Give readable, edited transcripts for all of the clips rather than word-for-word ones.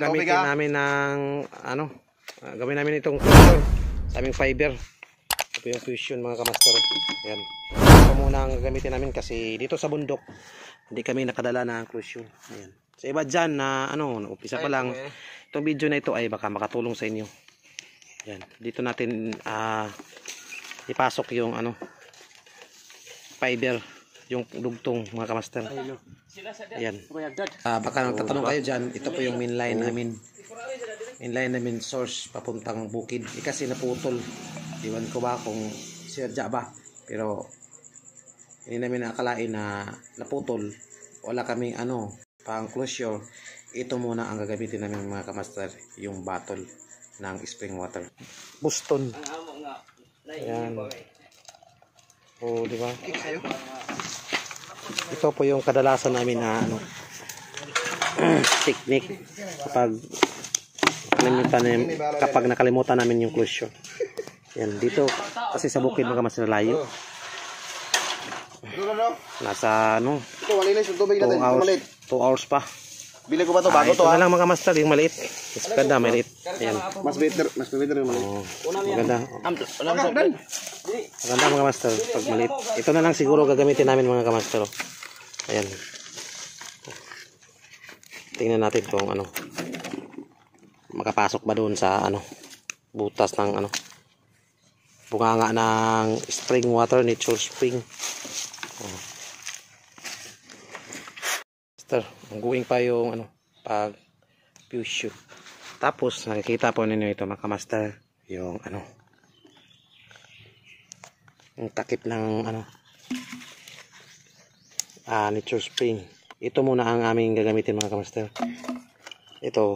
gamitin namin ng ano, gawin namin itong fusion sa aming fiber. Ito yung fusion mga kamaster. Ayan. Ito muna ang gamitin namin kasi dito sa bundok hindi kami nakadala ng fusion. Ayan. Sa iba dyan na ano, umpisa pa lang, itong video na ito ay baka makatulong sa inyo. Ayan. Dito natin ipasok yung ano, fiber, yung dugtong mga kamaster. Ayan. Baka nagtatanong kayo dyan, ito po yung main line namin. Main line namin source papuntang bukid. Kasi naputol. Iwan ko ba kung sirja ba. Pero hindi namin nakakalain na naputol. Wala kaming ano, pang closure. Ito muna ang gagamitin namin mga kamaster. Yung bottle ng spring water. Boston. Ayan. O, di ba? Ito po yung kadalasan namin na ano, technique kapag nakalimutan namin yung closure. Yan, dito kasi sa bukid mga mas layo. Nasa ano, 2 hours pa. Bili ko ba to bago to? Ito na lang mga master, yung maliit. Mas maganda, maliit. Ayan. Mas better yung maliit. Maganda. Maganda mga master, pag maliit. Ito na lang siguro gagamitin namin mga kamaster. Ayan. Tingnan natin kung ano, makapasok ba doon sa ano, butas ng ano, bunganga ng spring water, nature spring. Hangguin pa yung ano, pag fusion. Tapos nakikita po ninyo ito mga kamaster, yung ano, yung takip ng ano, nature spring. Ito muna ang aming gagamitin mga kamaster. Ito,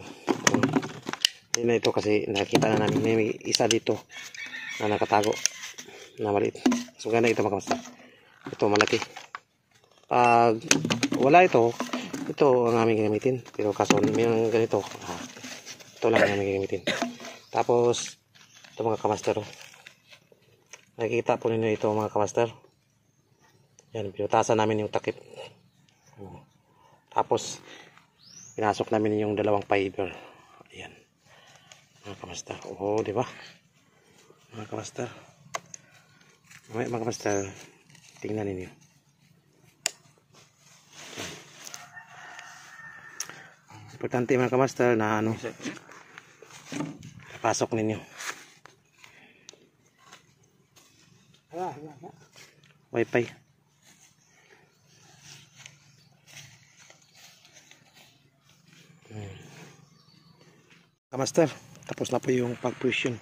hindi na ito kasi nakita na namin may isa dito na nakatago na maliit. So ganda ito mga kamaster. Ito malaki. Pag wala ito ang aming gagamitin. Pero kaso mayroong ganito, ito lang ang aming gagamitin. Tapos ito mga kamaster, nakikita po ninyo ito mga kamaster. Yan, pinutasan namin yung takip. Tapos pinasok namin yung dalawang fiber. Ayan mga kamaster. Di ba mga kamaster? Mga kamaster, tingnan ninyo. Importante mga kamaster na ano, pasok ninyo wifi. Kamaster, tapos na po yung pag-fusion.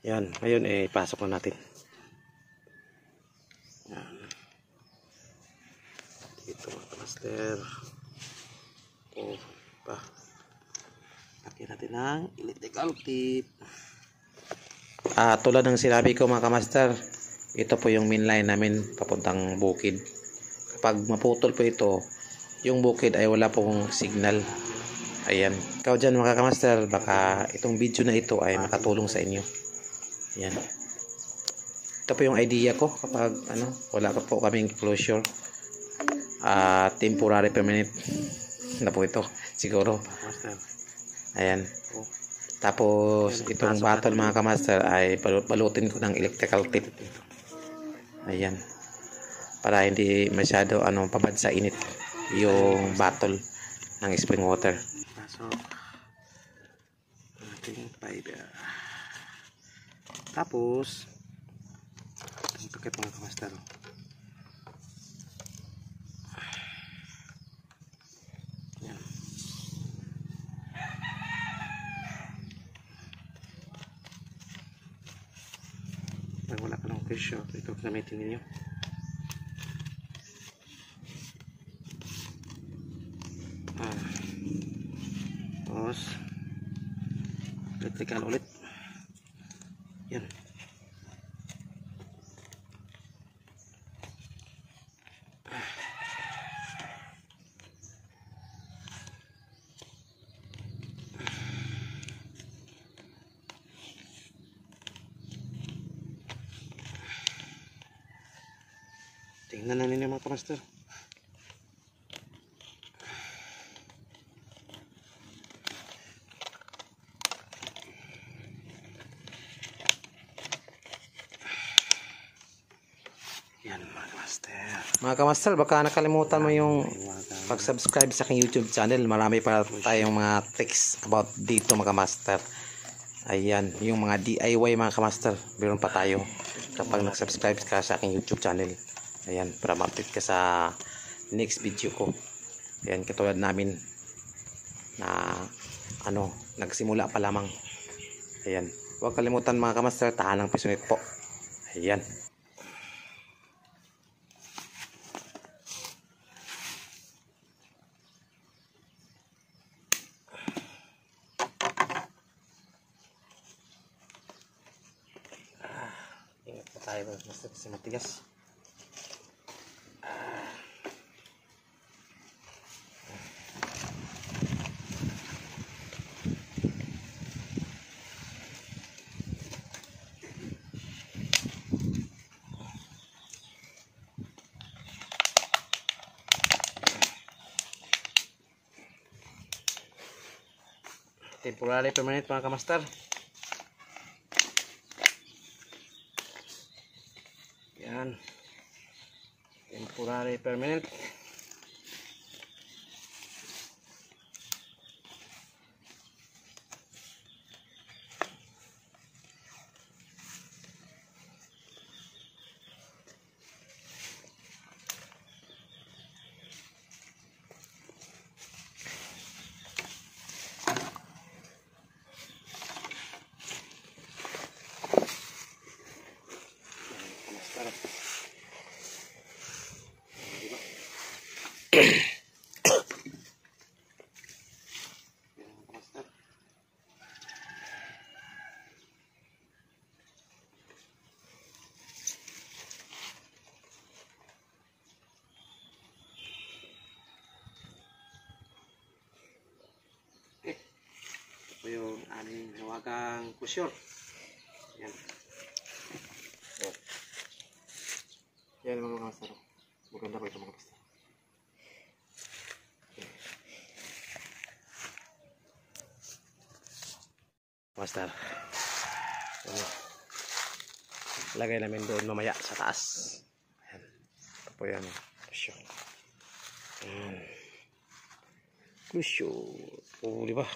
Yan, ngayon pasok na natin. Yan. Dito mga kamaster. Lagyan natin ng electrical tip. Tulad ng sinabi ko mga kamaster, ito po yung main line namin papuntang bukid. Kapag maputol po ito, yung bukid ay wala pong signal. Ayan. Ikaw dyan mga kamaster, baka itong video na ito ay makatulong sa inyo. Ayan. Ito po yung idea ko kapag ano, wala pa po kaming closure. Temporary permanent na po ito siguro. Ayan. Tapos itong bottle mga kamaster ay balutin ko ng electrical tape. Ayan. Para hindi masyado pabad sa init yung bottle ng spring water. So ating fiber. Tapos ito kay mga kamaster. Wala ka ng pressure, ito gamitin ninyo. Tapos electrical ulit. Yan. Tingnan na ninyo mga kamaster. Mga kamaster, baka nakalimutan mo yung pag-subscribe sa aking YouTube channel. Marami pa tayong mga tricks about dito mga kamaster. Ayan, yung mga DIY mga kamaster. Meron pa tayo kapag nag-subscribe ka sa aking YouTube channel. Ayan, para ma-update ka sa next video ko. Ayan, katulad namin na nagsimula pa lamang. Ayan, huwag kalimutan mga kamaster, tahanang pisonit po. Ayan. Ingat pa tayo basta kasi matigas. Temporary permanent mga kamaster. Yan. Temporary permanent. Ito yung aming hawagang kusyon. Yan. Yan mga master. Maganda po ito mga master. Master. Yan. Lagay namin doon mamaya sa taas. Ayan. Ito po yan. Kusyon. Ayan. Kusyon. O, di ba?